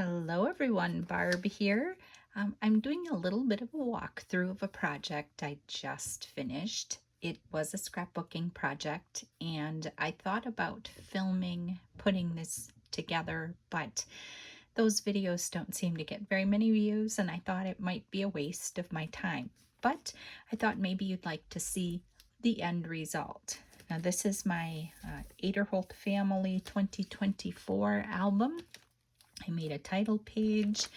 Hello everyone, Barb here. I'm doing a little bit of a walkthrough of a project I just finished. It was a scrapbooking project and I thought about filming, putting this together, but those videos don't seem to get very many views and I thought it might be a waste of my time. But I thought maybe you'd like to see the end result. Now this is my Aderholt Family 2024 album. I made a title page,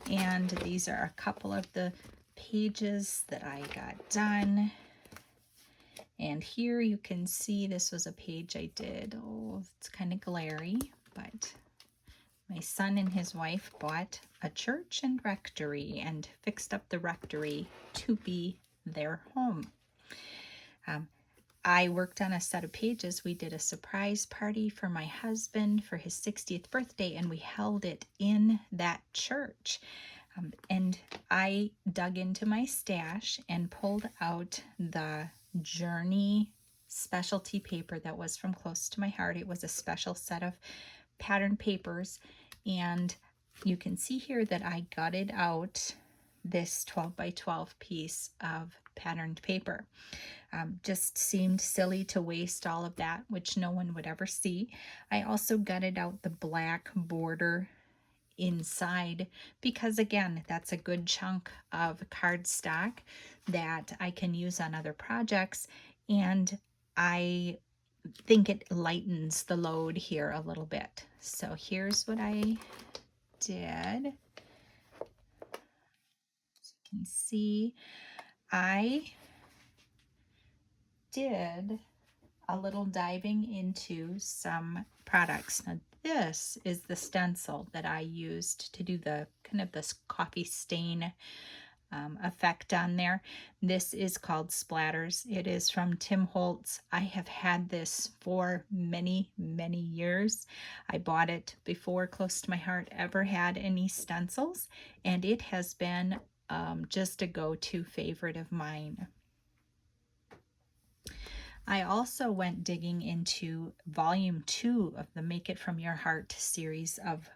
and these are a couple of the pages that I got done. And here you can see this was a page I did. Oh, it's kind of glary, but my son and his wife bought a church and rectory and fixed up the rectory to be their home. I worked on a set of pages. We did a surprise party for my husband for his 60th birthday, and we held it in that church. And I dug into my stash and pulled out the Journey specialty paper that was from close to my heart. It was a special set of pattern papers, and you can see here that I gutted out this 12 by 12 piece of patterned paper. Just seemed silly to waste all of that, which no one would ever see. I also gutted out the black border inside because, again, that's a good chunk of cardstock that I can use on other projects, and I think it lightens the load here a little bit. So here's what I did. As you can see, I did a little diving into some products. Now this is the stencil that I used to do the kind of this coffee stain effect on there. This is called Splatters. It is from Tim Holtz. I have had this for many years. I bought it before Close to My Heart ever had any stencils, and it has been just a go-to favorite of mine. I also went digging into volume 2 of the Make It From Your Heart series of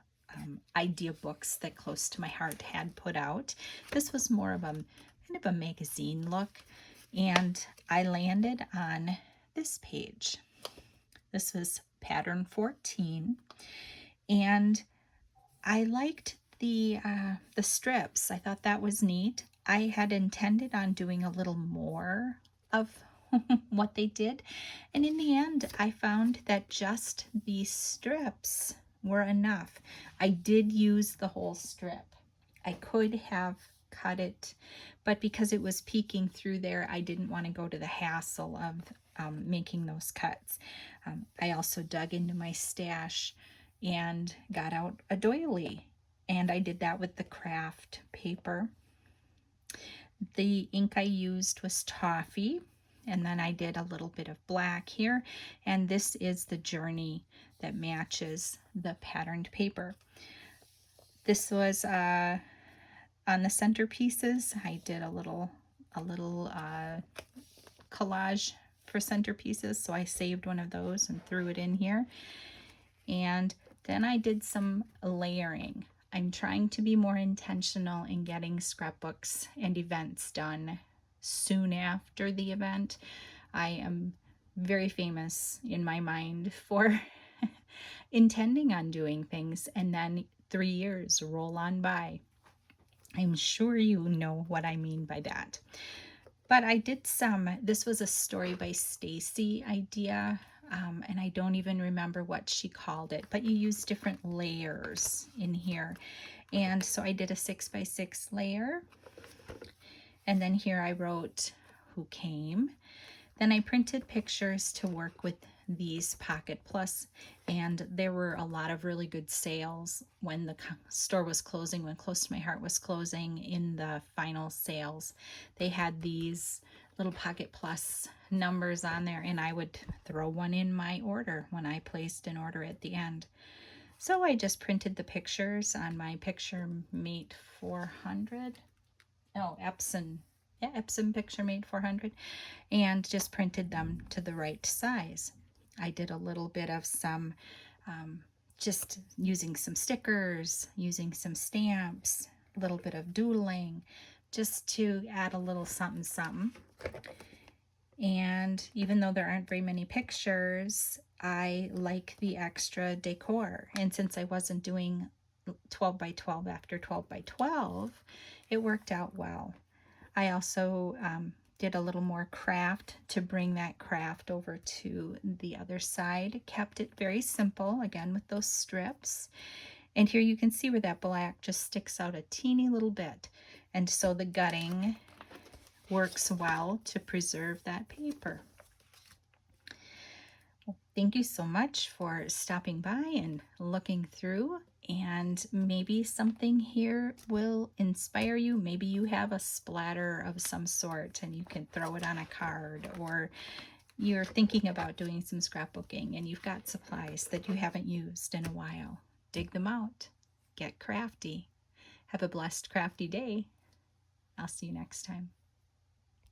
idea books that Close to My Heart had put out. This was more of a kind of a magazine look, and I landed on this page. This was pattern 14, and I liked the strips. I thought that was neat. I had intended on doing a little more of what they did, and in the end I found that just these strips were enough. I did use the whole strip. I could have cut it, but because it was peeking through there, I didn't want to go to the hassle of making those cuts. I also dug into my stash and got out a doily, and I did that with the craft paper. The ink I used was toffee, and then I did a little bit of black here, and this is the Journey that matches the patterned paper. This was on the centerpieces. I did a little collage for centerpieces, so I saved one of those and threw it in here. And then I did some layering. I'm trying to be more intentional in getting scrapbooks and events done soon after the event. I am very famous in my mind for intending on doing things and then 3 years roll on by. I'm sure you know what I mean by that. But I did this was a Story by Stacy idea, and I don't even remember what she called it, but you use different layers in here. And so I did a 6 by 6 layer, and then here I wrote Who Came. Then I printed pictures to work with these Pocket Plus, and there were a lot of really good sales when the store was closing, when Close to My Heart was closing. In the final sales, they had these little Pocket Plus numbers on there, and I would throw one in my order when I placed an order at the end. So I just printed the pictures on my Picture Mate 400. Oh, Epson Picture Mate 400, and just printed them to the right size. I did a little bit of some just using some stickers, using some stamps, a little bit of doodling, just to add a little something something. And even though there aren't very many pictures, I like the extra decor. And since I wasn't doing 12 by 12 after 12 by 12, it worked out well. I also did a little more craft to bring that craft over to the other side. Kept it very simple, again with those strips. And here you can see where that black just sticks out a teeny little bit. And so the gutting works well to preserve that paper. Well, thank you so much for stopping by and looking through, and maybe something here will inspire you. Maybe you have a splatter of some sort and you can throw it on a card, or you're thinking about doing some scrapbooking and you've got supplies that you haven't used in a while. Dig them out. Get crafty. Have a blessed crafty day. I'll see you next time.